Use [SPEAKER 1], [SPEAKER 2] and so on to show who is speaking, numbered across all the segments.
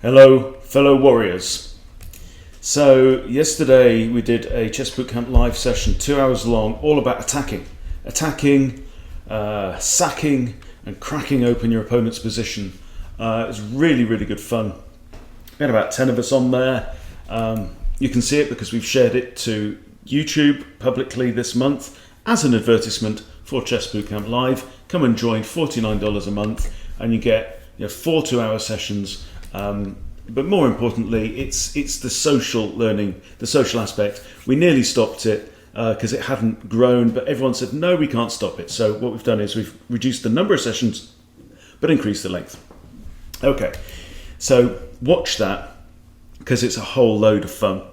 [SPEAKER 1] Hello, fellow warriors. So yesterday we did a Chess Bootcamp live session, 2 hours long, all about attacking, sacking and cracking open your opponent's position. It was really good fun. We had about 10 of us on there. You can see it because we've shared it to YouTube publicly this month as an advertisement for Chess Bootcamp Live. Come and join, $49 a month, and you get 4 2-hour sessions. But more importantly, it's the social learning, the social aspect. We nearly stopped it because it hadn't grown, but everyone said, no, we can't stop it. So what we've done is we've reduced the number of sessions, but increased the length. Okay, so watch that because it's a whole load of fun,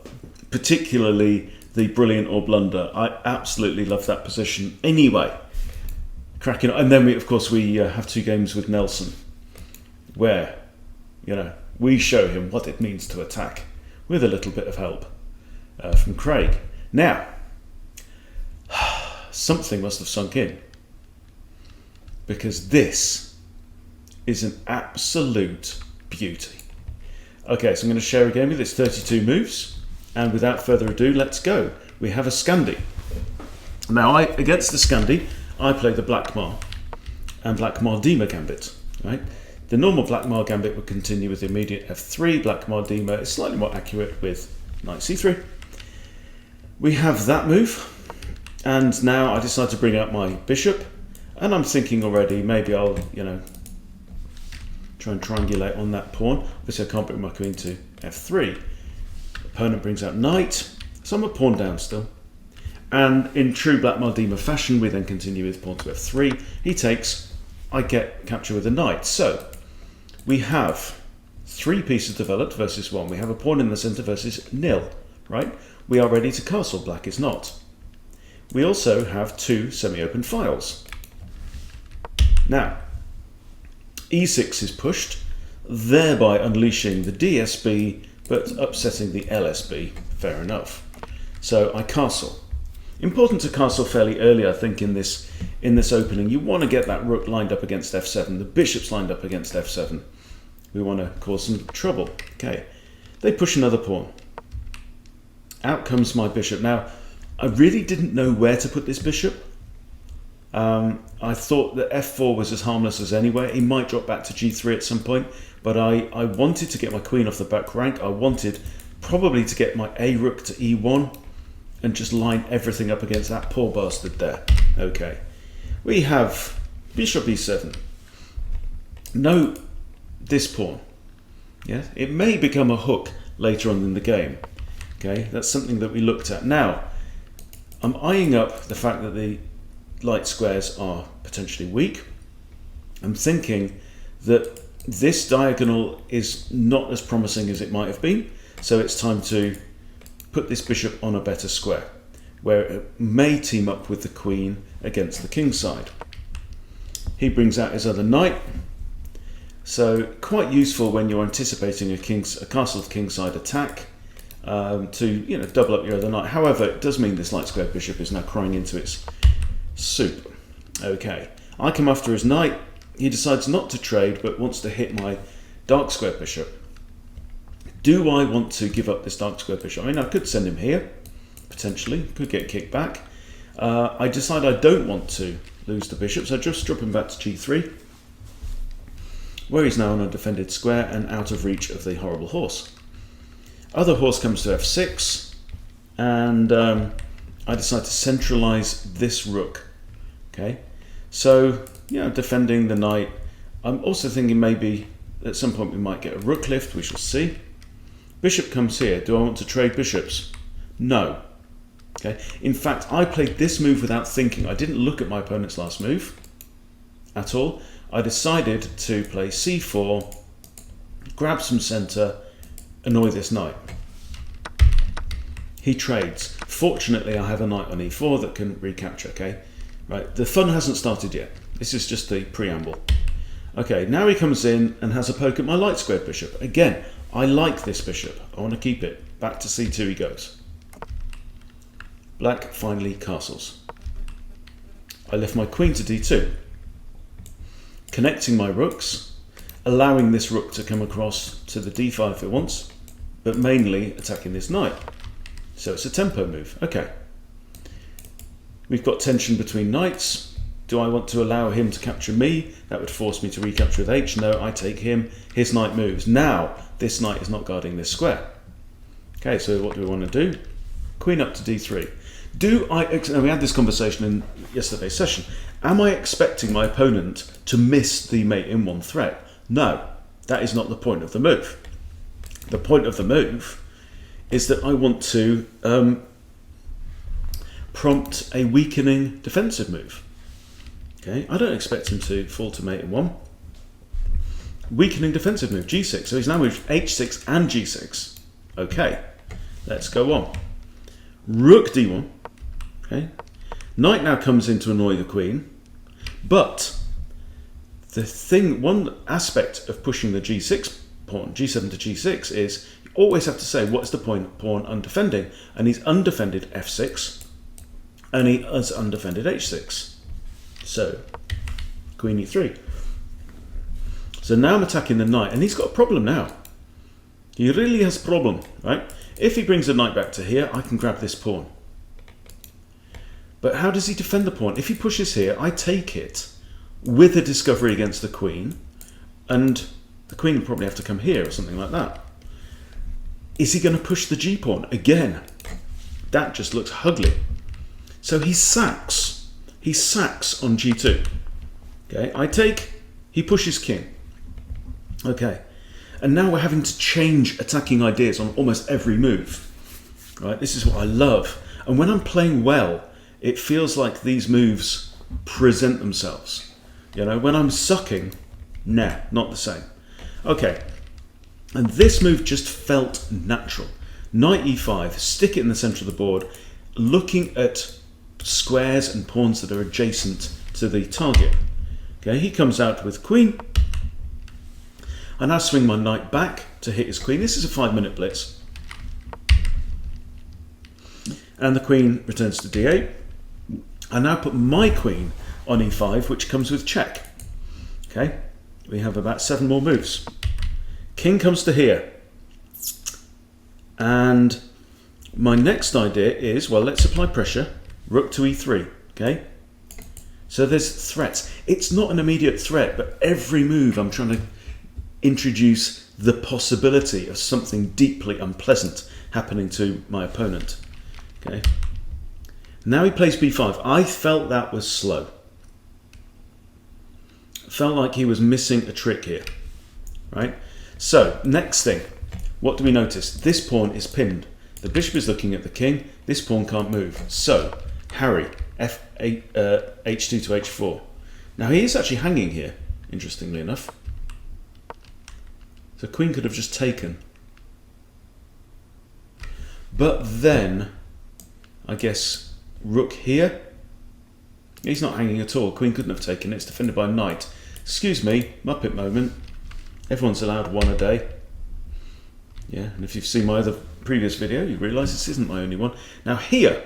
[SPEAKER 1] particularly the brilliant or blunder. I absolutely love that position. Anyway, cracking on. And then we have 2 games with Nelson where, we show him what it means to attack with a little bit of help from Craig. Now, something must have sunk in because this is an absolute beauty. Okay, so I'm going to share a game with this 32 moves, and without further ado, let's go. We have a Scandi. Now, against the Scandi, I play the Blackmar and Blackmar Diemer Gambit, right? The normal Blackmar Gambit would continue with the immediate f3. Blackmar Diemer is slightly more accurate with knight c3. We have that move, and now I decide to bring out my bishop, and I'm thinking already maybe I'll, try and triangulate on that pawn. Obviously I can't bring my queen to f3. Opponent brings out knight, so I'm a pawn down still. And in true Blackmar Diemer fashion, we then continue with pawn to f3. He takes, I get capture with a knight. So we have 3 pieces developed versus 1. We have a pawn in the center versus nil, right? We are ready to castle, black is not. We also have 2 semi-open files. Now, e6 is pushed, thereby unleashing the DSB, but upsetting the LSB, fair enough. So I castle. Important to castle fairly early, I think, in this opening. You want to get that rook lined up against f7, the bishop's lined up against f7. We want to cause some trouble. Okay, they push another pawn. Out comes my bishop. Now, I really didn't know where to put this bishop. I thought that f4 was as harmless as anywhere. He might drop back to g3 at some point, but I wanted to get my queen off the back rank. I wanted probably to get my a rook to e1 and just line everything up against that poor bastard there. Okay, we have bishop e7. Note this pawn. Yeah, it may become a hook later on in the game. Okay, that's something that we looked at. Now, I'm eyeing up the fact that the light squares are potentially weak. I'm thinking that this diagonal is not as promising as it might have been, so it's time to put this bishop on a better square, where it may team up with the queen against the king side. He brings out his other knight, so quite useful when you're anticipating a castled kingside attack to double up your other knight. However, it does mean this light square bishop is now crying into its soup. Okay, I come after his knight. He decides not to trade but wants to hit my dark square bishop. Do I want to give up this dark square bishop? I mean, I could send him here, potentially, could get kicked back. I decide I don't want to lose the bishop, so I just drop him back to g3, where he's now on a defended square and out of reach of the horrible horse. Other horse comes to f6, and I decide to centralize this rook. Okay, so defending the knight. I'm also thinking maybe at some point we might get a rook lift. We shall see. Bishop comes here. Do I want to trade bishops? No. Okay. In fact, I played this move without thinking. I didn't look at my opponent's last move at all. I decided to play c4, grab some center, annoy this knight. He trades. Fortunately, I have a knight on e4 that can recapture. Okay, right. The fun hasn't started yet. This is just the preamble. Okay, now he comes in and has a poke at my light square bishop. Again, I like this bishop. I want to keep it. Back to c2 he goes. Black finally castles. I left my queen to d2. Connecting my rooks, allowing this rook to come across to the d5 if it wants, but mainly attacking this knight. So it's a tempo move. Okay. We've got tension between knights. Do I want to allow him to capture me? That would force me to recapture with h. No, I take him. His knight moves. Now, this knight is not guarding this square. Okay, so what do we want to do? Queen up to d3. We had this conversation in yesterday's session. Am I expecting my opponent to miss the mate in one threat? No, that is not the point of the move. The point of the move is that I want to prompt a weakening defensive move. Okay, I don't expect him to fall to mate in one. Weakening defensive move, g6. So he's now moved h6 and g6. Okay, let's go on. Rook d1. Okay, knight now comes in to annoy the queen, but one aspect of pushing the g6 pawn, g7 to g6, is you always have to say what's the pawn undefending, and he's undefended f6, and he has undefended h6. So queen e3. So now I'm attacking the knight, and he's got a problem now. He really has a problem, right? If he brings the knight back to here, I can grab this pawn. But how does he defend the pawn? If he pushes here, I take it with a discovery against the queen, and the queen will probably have to come here or something like that. Is he going to push the g pawn? Again, that just looks ugly. So he sacks. He sacks on g2. Okay, I take, he pushes king. Okay, and now we're having to change attacking ideas on almost every move. Right, this is what I love. And when I'm playing well, it feels like these moves present themselves. You know, when I'm sucking, nah, not the same. Okay, and this move just felt natural. Knight e5, stick it in the center of the board, looking at squares and pawns that are adjacent to the target. Okay, he comes out with queen. I now swing my knight back to hit his queen. This is a 5-minute blitz. And the queen returns to d8. I now put my queen on e5, which comes with check. Okay, we have about 7 more moves. King comes to here. And my next idea is, well, let's apply pressure. Rook to e3, okay? So there's threats. It's not an immediate threat, but every move I'm trying to introduce the possibility of something deeply unpleasant happening to my opponent. Okay. Now he plays b5. I felt that was slow. Felt like he was missing a trick here. Right? So, next thing. What do we notice? This pawn is pinned. The bishop is looking at the king. This pawn can't move. So, Harry, f8, h2 to h4. Now he is actually hanging here, interestingly enough. So queen could have just taken. But then, I guess, rook here. He's not hanging at all. Queen couldn't have taken it. It's defended by knight. Excuse me, Muppet moment. Everyone's allowed one a day. Yeah, and if you've seen my other previous video, you realise this isn't my only one. Now here,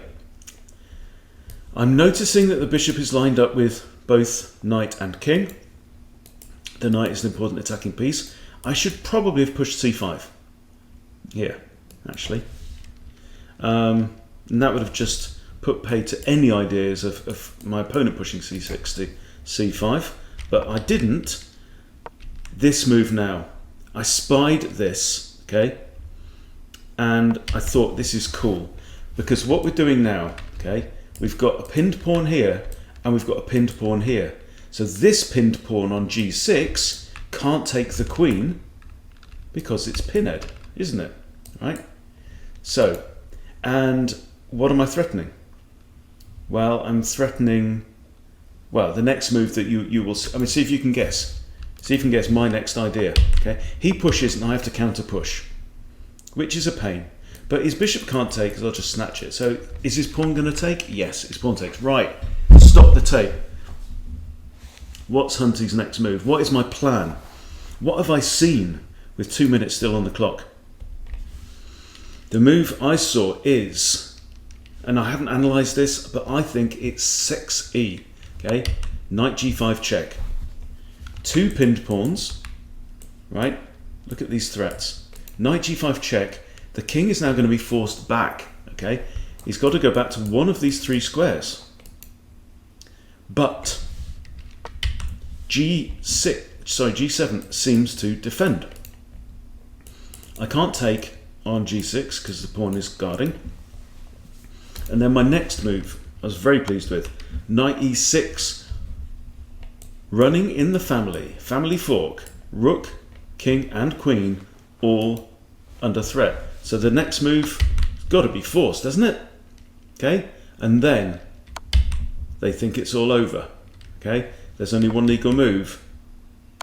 [SPEAKER 1] I'm noticing that the bishop is lined up with both knight and king. The knight is an important attacking piece. I should probably have pushed c5 here, actually. And that would have just put pay to any ideas of my opponent pushing c6 to c5, but I didn't. This move now, I spied this, okay, and I thought this is cool, because what we're doing now, okay, we've got a pinned pawn here, and we've got a pinned pawn here. So this pinned pawn on g6 can't take the queen because it's pinned, isn't it? Right? So, and what am I threatening? Well, I'm threatening, well, the next move that you will, I mean, see if you can guess. See if you can guess my next idea. Okay, he pushes and I have to counter push, which is a pain. But his bishop can't take because I'll just snatch it. So is his pawn going to take? Yes, his pawn takes. Right, stop the tape. What's Hunty's next move? What is my plan? What have I seen with 2 minutes still on the clock? The move I saw is, and I haven't analysed this, but I think it's 6e. Okay, knight g5 check. 2 pinned pawns. right? Look at these threats. Knight g5 check. The king is now going to be forced back, okay? He's got to go back to one of these 3 squares. But g7 seems to defend. I can't take on g6 because the pawn is guarding. And then my next move, I was very pleased with. Knight e6. Running in the family fork. Rook, king and queen all under threat. So the next move has got to be forced, doesn't it? Okay, and then they think it's all over. Okay, there's only one legal move,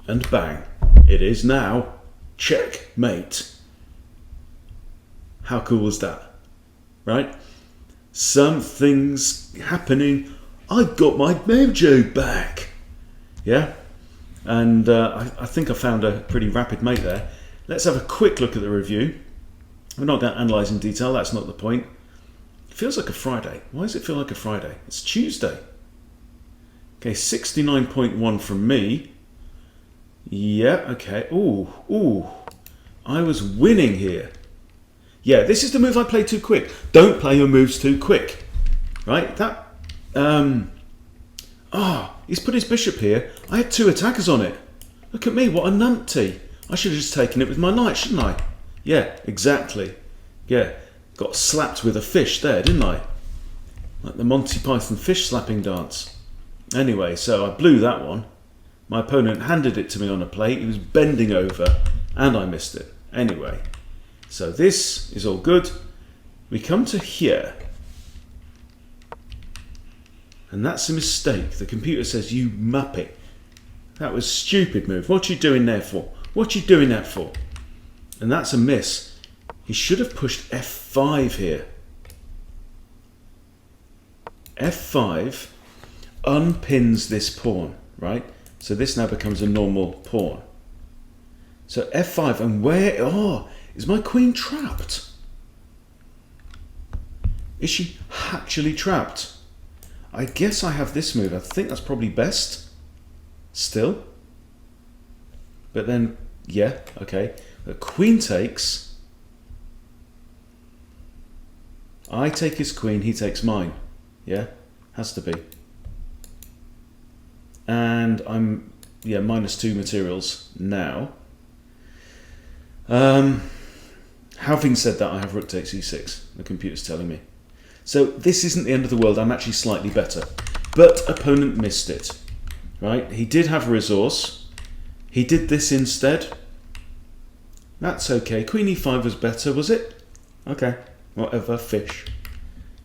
[SPEAKER 1] and bang, it is now checkmate. How cool was that? Right? Something's happening. I got my mojo back. Yeah, and I think I found a pretty rapid mate there. Let's have a quick look at the review. We're not going to analyse in detail, that's not the point. It feels like a Friday. Why does it feel like a Friday? It's Tuesday. Okay, 69.1 from me. Yeah, okay. Ooh. I was winning here. Yeah, this is the move I played too quick. Don't play your moves too quick. Right? That... he's put his bishop here. I had 2 attackers on it. Look at me, what a numpty. I should have just taken it with my knight, shouldn't I? Yeah, exactly. Yeah, got slapped with a fish there, didn't I? Like the Monty Python fish slapping dance. Anyway, so I blew that one. My opponent handed it to me on a plate. He was bending over and I missed it. Anyway, so this is all good. We come to here. And that's a mistake. The computer says, you muppet. That was a stupid move. What are you doing there for? What are you doing that for? And that's a miss. He should have pushed f5 here. f5 unpins this pawn, right? So this now becomes a normal pawn. So f5, and where, is my queen trapped? Is she actually trapped? I guess I have this move. I think that's probably best. Still. But then, yeah, okay. The queen takes. I take his queen, he takes mine. Yeah, has to be. And I'm, -2 materials now. Having said that, I have rook takes e6. The computer's telling me. So this isn't the end of the world. I'm actually slightly better. But opponent missed it. Right? He did have a resource. He did this instead. That's okay. Queen e5 was better, was it? Okay. Whatever. Fish.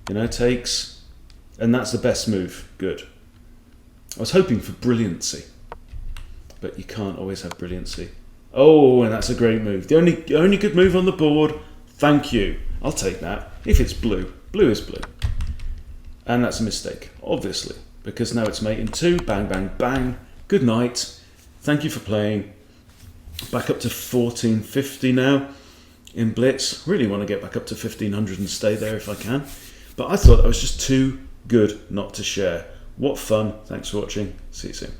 [SPEAKER 1] Takes. And that's the best move. Good. I was hoping for brilliancy. But you can't always have brilliancy. Oh, and that's a great move. The only good move on the board. Thank you. I'll take that. If it's blue. Blue is blue. And that's a mistake, obviously. Because now it's mate in 2. Bang, bang, bang. Good night. Thank you for playing. Back up to 1450 now in Blitz. Really want to get back up to 1500 and stay there if I can. But I thought that was just too good not to share. What fun. Thanks for watching. See you soon.